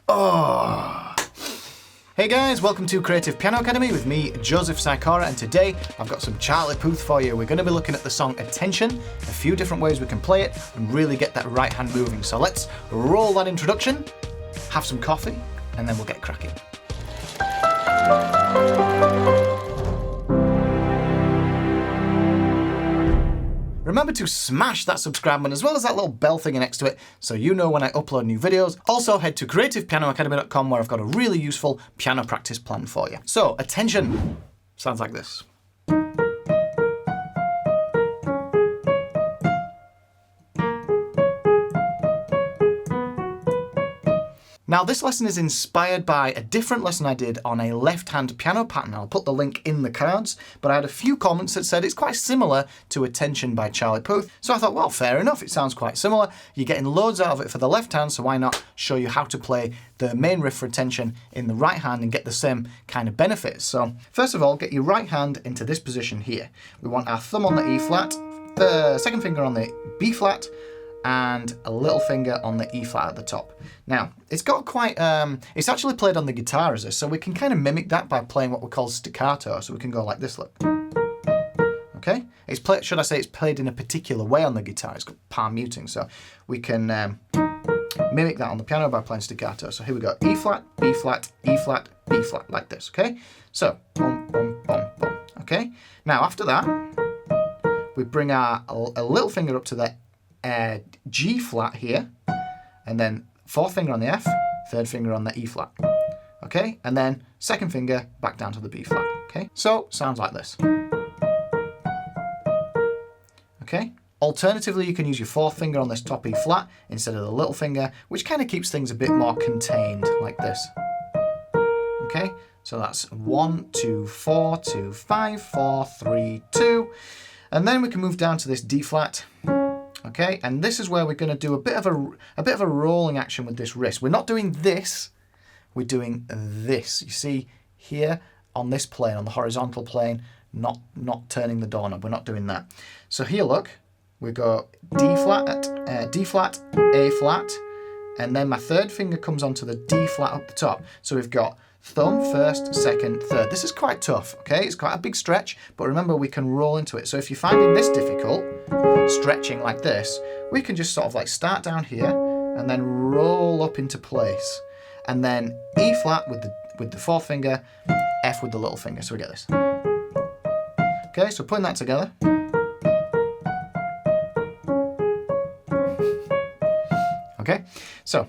Oh. Hey guys, welcome to Creative Piano Academy with me, Joseph Sikora, and today I've got some Charlie Puth for you. We're going to be looking at the song Attention, a few different ways we can play it and really get that right hand moving. So let's roll that introduction, have some coffee, and then we'll get cracking. Remember to smash that subscribe button as well as that little bell thing next to it so you know when I upload new videos. Also head to creativepianoacademy.com where I've got a really useful piano practice plan for you. So, Attention sounds like this. Now this lesson is inspired by a different lesson I did on a left-hand piano pattern. I'll put the link in the cards, but I had a few comments that said it's quite similar to Attention by Charlie Puth. So I thought, well, fair enough, it sounds quite similar. You're getting loads out of it for the left hand, so why not show you how to play the main riff for Attention in the right hand and get the same kind of benefits. So first of all, get your right hand into this position here. We want our thumb on the E flat, the second finger on the B flat, and a little finger on the E flat at the top. Now, it's got quite, it's actually played on the guitar as this, so we can kind of mimic that by playing what we call staccato, so we can go like this, look. Okay? It's played, should I say, it's played in a particular way on the guitar, it's got palm muting, so we can mimic that on the piano by playing staccato. So here we go, E flat, B flat, E flat, B flat, like this, okay? So, boom, boom, boom, boom, okay? Now, after that, we bring our a little finger up to the G flat here, and then fourth finger on the F, third finger on the E flat, okay, and then second finger back down to the B flat, okay. So sounds like this, okay. Alternatively, you can use your fourth finger on this top E flat instead of the little finger, which kind of keeps things a bit more contained, like this, okay. So that's 1, 2, 4, 2, 5, 4, 3, 2, and then we can move down to this D flat. Okay, and this is where we're going to do a bit of a rolling action with this wrist. We're not doing this, we're doing this. You see here on this plane, on the horizontal plane, not turning the doorknob. We're not doing that. So here, look, we go D flat, A flat, and then my third finger comes onto the D flat up the top. So we've got thumb, first, second, third. This is quite tough, okay? It's quite a big stretch, but remember we can roll into it. So if you're finding this difficult, stretching like this, we can just sort of like start down here and then roll up into place. And then E flat with the fourth finger, F with the little finger. So we get this. Okay, so putting that together. Okay, so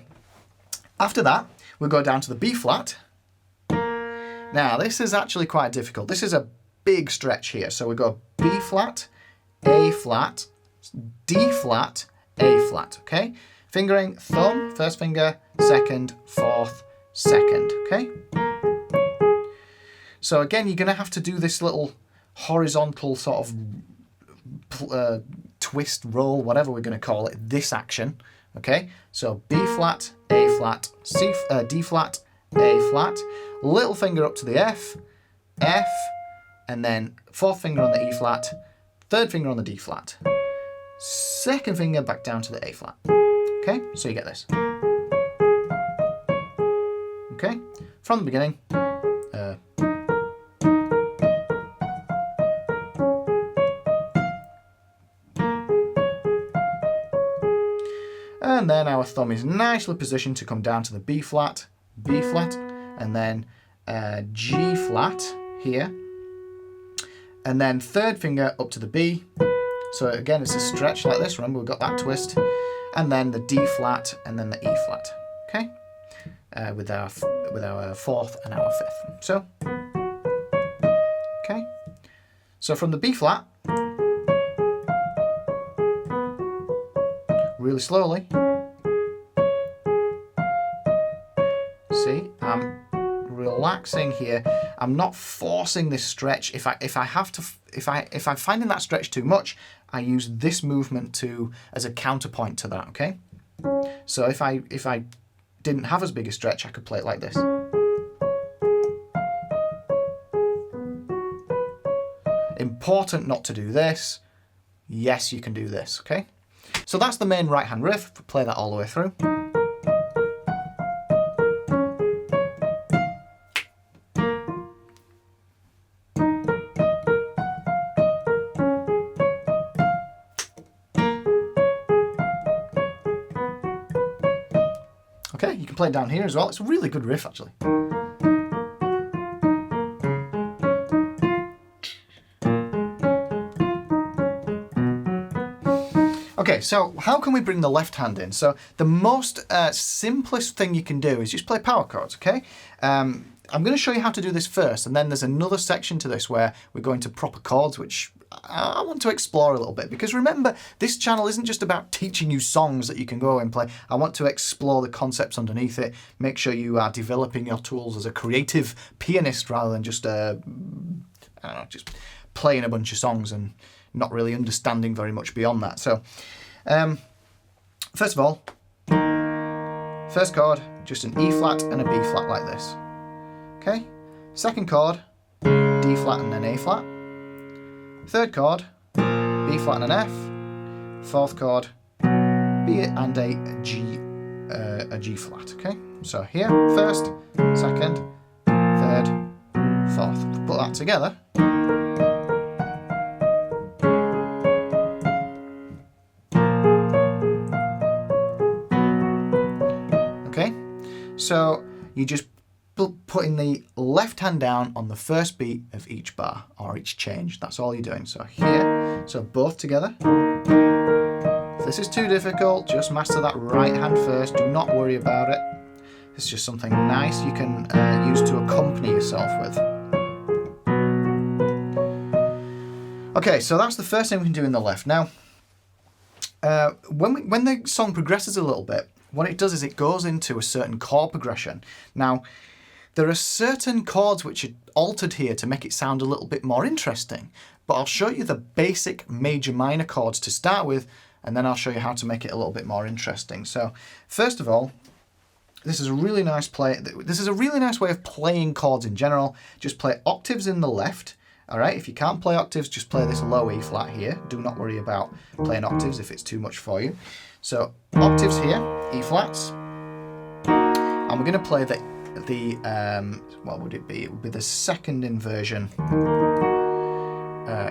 after that, we'll go down to the B flat. Now, this is actually quite difficult. This is a big stretch here. So we go B flat, A flat, D flat, A flat, okay? Fingering thumb, first finger, second, fourth, second, okay? So again, you're gonna have to do this little horizontal sort of twist, roll, whatever we're gonna call it, this action, okay? So B flat, A flat, D flat, A flat, little finger up to the F, F, and then fourth finger on the E flat, third finger on the D flat, second finger back down to the A flat. Okay, so you get this. Okay, from the beginning. And then our thumb is nicely positioned to come down to the B flat, and then G flat here, and then third finger up to the B. So again, it's a stretch like this. Remember, we've got that twist, and then the D flat, and then the E flat. Okay, with our fourth and our fifth. So, okay, so from the B flat, really slowly. See, I'm relaxing here. I'm not forcing this stretch. If I'm finding that stretch too much, I use this movement as a counterpoint to that. Okay. So if I didn't have as big a stretch, I could play it like this. Important not to do this. Yes, you can do this. Okay. So that's the main right hand riff. Play that all the way through. Okay, you can play it down here as well. It's a really good riff, actually. Okay, so how can we bring the left hand in? So the most simplest thing you can do is just play power chords, okay? I'm going to show you how to do this first, and then there's another section to this where we're going to proper chords, which I want to explore a little bit. Because remember, this channel isn't just about teaching you songs that you can go and play. I want to explore the concepts underneath it, make sure you are developing your tools as a creative pianist rather than just, I don't know, just playing a bunch of songs and not really understanding very much beyond that. So, first of all, first chord, just an E flat and a B flat like this. Okay? Second chord, D flat and an A flat. Third chord, B flat and an F. Fourth chord, B and a G flat. Okay? So here, first, second, third, fourth. Put that together. Okay? So you just putting the left hand down on the first beat of each bar or each change. That's all you're doing. So here, so both together. If this is too difficult, just master that right hand first. Do not worry about it. It's just something nice you can use to accompany yourself with. Okay, so that's the first thing we can do in the left. Now, when the song progresses a little bit, what it does is it goes into a certain chord progression. Now, there are certain chords which are altered here to make it sound a little bit more interesting, but I'll show you the basic major minor chords to start with, and then I'll show you how to make it a little bit more interesting. So, first of all, this is a really nice way of playing chords in general. Just play octaves in the left. All right, if you can't play octaves, just play this low E flat here. Do not worry about playing octaves if it's too much for you. So, octaves here, E flats, and we're going to play the what would it be? It would be the second inversion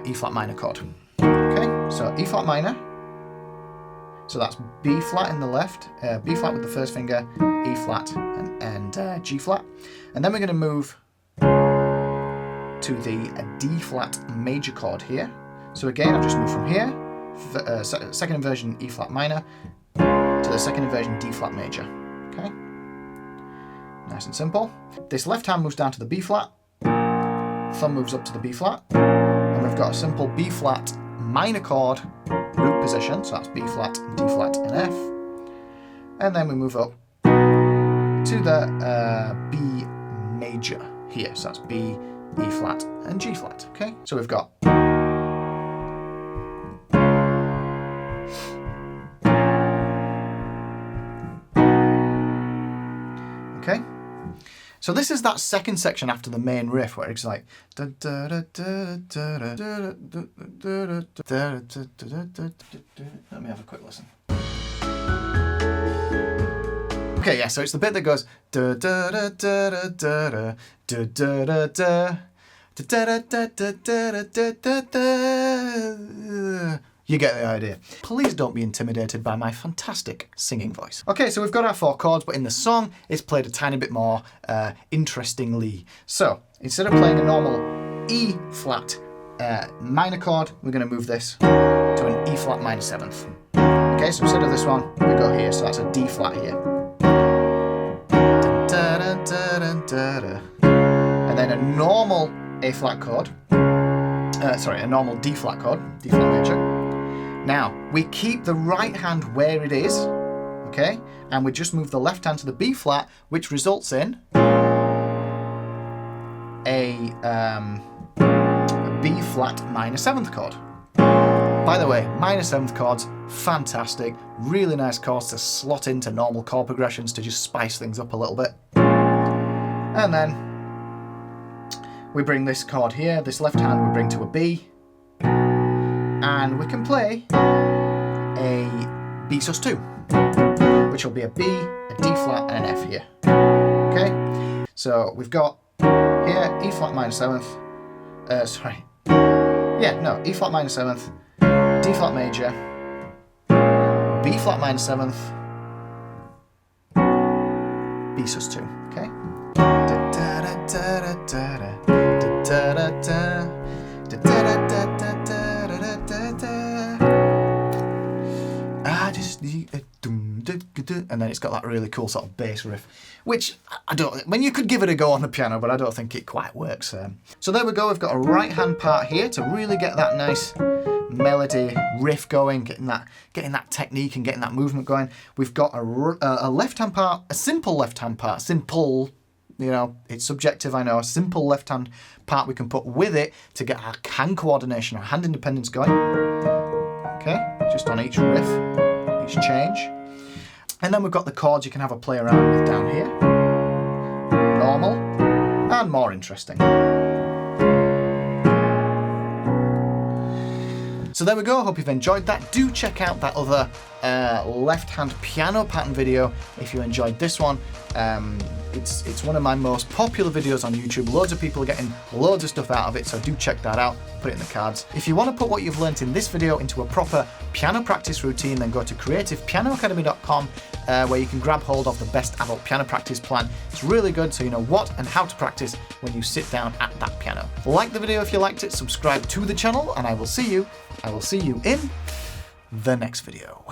E flat minor chord. Okay, so E flat minor. So that's B flat in the left, B flat with the first finger, E flat and G flat, and then we're going to move to the D flat major chord here. So again, I've just moved from here, second inversion E flat minor, to the second inversion D flat major. Okay. Nice and simple. This left hand moves down to the B flat, thumb moves up to the B flat, and we've got a simple B flat minor chord root position, so that's B flat, D flat, and F. And then we move up to the B major here, so that's B, E flat, and G flat. Okay, so we've got okay. So this is that second section after the main riff where it's like let me have a quick listen. Okay, yeah, so it's the bit that goes you get the idea. Please don't be intimidated by my fantastic singing voice. Okay, so we've got our four chords, but in the song, it's played a tiny bit more interestingly. So, instead of playing a normal E flat minor chord, we're going to move this to an E flat minor 7th. Okay, so instead of this one, we go here, so that's a D flat here. And then a normal A flat chord, a normal D flat chord, D flat major. Now, we keep the right hand where it is, okay? And we just move the left hand to the B flat, which results in a B flat minor 7th chord. By the way, minor 7th chords, fantastic. Really nice chords to slot into normal chord progressions to just spice things up a little bit. And then we bring this chord here, this left hand we bring to a B, and we can play a B sus2, which will be a B, a D flat, and an F here. Okay, so we've got here E flat minor 7th, E flat minor 7th, D flat major, B flat minor 7th, B sus2, okay? I just need a and then it's got that really cool sort of bass riff, which I don't, when you could give it a go on the piano, but I don't think it quite works. So there we go, we've got a right hand part here to really get that nice melody riff going, getting that technique and getting that movement going. We've got a left hand part, a simple left hand part, simple, you know, it's subjective, I know, a simple left hand part we can put with it to get our hand coordination, our hand independence going. Okay, just on each riff, each change. And then we've got the chords you can have a play around with down here. Normal and more interesting. So there we go, I hope you've enjoyed that. Do check out that other left-hand piano pattern video if you enjoyed this one. It's one of my most popular videos on YouTube. Loads of people are getting loads of stuff out of it, so do check that out, put it in the cards. If you want to put what you've learnt in this video into a proper piano practice routine, then go to creativepianoacademy.com where you can grab hold of the best adult piano practice plan. It's really good so you know what and how to practice when you sit down at that piano. Like the video if you liked it, subscribe to the channel, and I will see you in the next video.